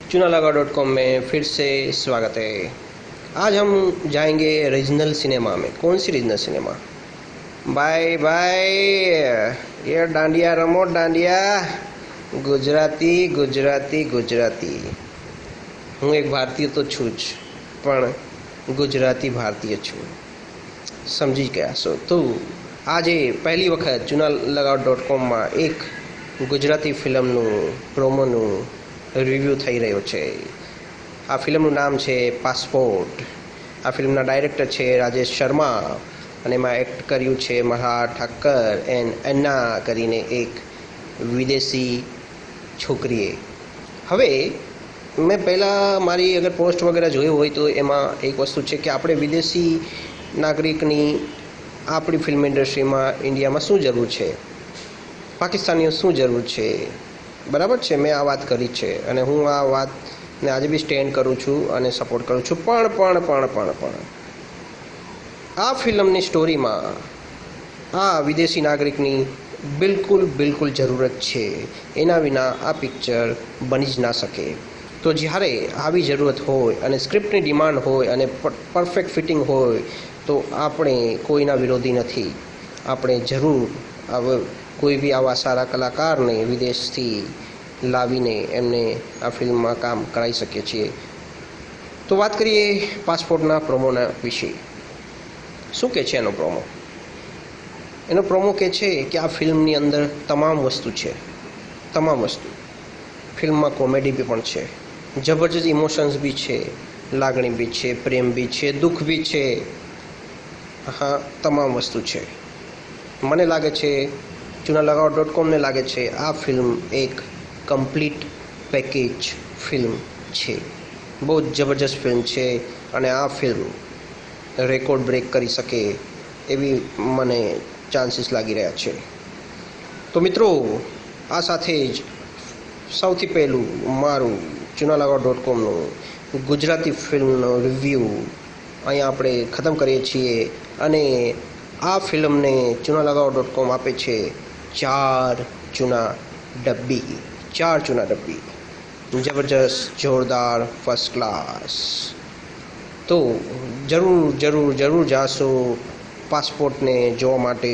चुनालगा.com में फिर से स्वागत है। आज हम जाएंगे रीजनल सिनेमा में। कौन सी रीजनल सिनेमा? भाई भाई ये डांडिया रमो डांडिया, गुजराती गुजराती गुजराती। હું એક ભારતીય તો છું જ, પણ ગુજરાતી ભારતીય છું, સમજી ગયા છો? તો આજે પહેલી વખત ચુનાલગાવ.comમાં એક ગુજરાતી ફિલ્મનું પ્રોમોનું રિવ્યૂ થઈ રહ્યો છે। આ ફિલ્મનું નામ છે પાસપોર્ટ। આ ફિલ્મના ડાયરેક્ટર છે રાજેશ શર્મા અને એમાં એક્ટ કર્યું છે મલ્હાર ઠાકર એન્ડ એન્ના કરીને એક વિદેશી છોકરીએ। હવે મેં પહેલાં મારી અગર પોસ્ટ વગેરે જોયું હોય તો એમાં એક વસ્તુ છે કે આપણે વિદેશી નાગરિકની આપણી ફિલ્મ ઇન્ડસ્ટ્રીમાં ઇન્ડિયામાં શું જરૂર છે, પાકિસ્તાનીઓ શું જરૂર છે, બરાબર છે? મેં આ વાત કરી છે અને હું આ વાતને આજે બી સ્ટેન્ડ કરું છું અને સપોર્ટ કરું છું। પણ આ ફિલ્મની સ્ટોરીમાં આ વિદેશી નાગરિકની બિલકુલ જરૂરત છે। એના વિના આ પિક્ચર બની જ ના શકે। તો જ્યારે આવી જરૂરત હોય અને સ્ક્રિપ્ટની ડિમાન્ડ હોય અને પરફેક્ટ ફિટિંગ હોય તો આપણે કોઈના વિરોધી નથી। આપણે જરૂર કોઈ બી આવા સારા કલાકારને વિદેશથી લાવીને એમને આ ફિલ્મમાં કામ કરાવી શકીએ છીએ। તો વાત કરીએ પાસપોર્ટના પ્રોમોના વિશે। શું કહે છે એનો પ્રોમો? એનો પ્રોમો કહે છે કે આ ફિલ્મની અંદર તમામ વસ્તુ છે, તમામ વસ્તુ। ફિલ્મમાં કોમેડી બી પણ છે, જબરજસ્ત ઇમોશન્સ બી છે, લાગણી બી છે, પ્રેમ બી છે, દુઃખ બી છે। હા, તમામ વસ્તુ છે। મને લાગે છે, ચુનાલગાવ.comને લાગે છે આ ફિલ્મ એક કમ્પ્લીટ પેકેજ ફિલ્મ છે। બહુ જ જબરજસ્ત ફિલ્મ છે અને આ ફિલ્મ રેકોર્ડ બ્રેક કરી શકે એવી મને ચાન્સીસ લાગી રહ્યા છે। તો મિત્રો, આ સાથે જ સૌથી પહેલું મારું ચુનાલગાવ.comનું ગુજરાતી ફિલ્મનો રિવ્યૂ અહીંયા આપણે ખતમ કરીએ છીએ અને આ ફિલ્મને ચુનાલગાવ.com આપે છે 4 ચૂના ડબ્બી। 4 ચૂના ડબ્બી, જબરજસ્ત, જોરદાર, ફર્સ્ટ ક્લાસ। તો જરૂર જાશો પાસપોર્ટને જોવા માટે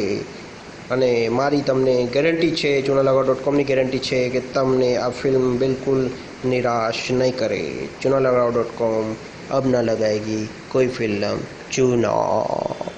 અને મારી તમને ગેરંટી છે, ચુનાલગાવ.comની ગેરંટી છે કે તમને આ ફિલ્મ બિલકુલ નિરાશ નહીં કરે। ચુનાલગાવ.com અબ ના લગાएगी कोई फिल्म चुनाव।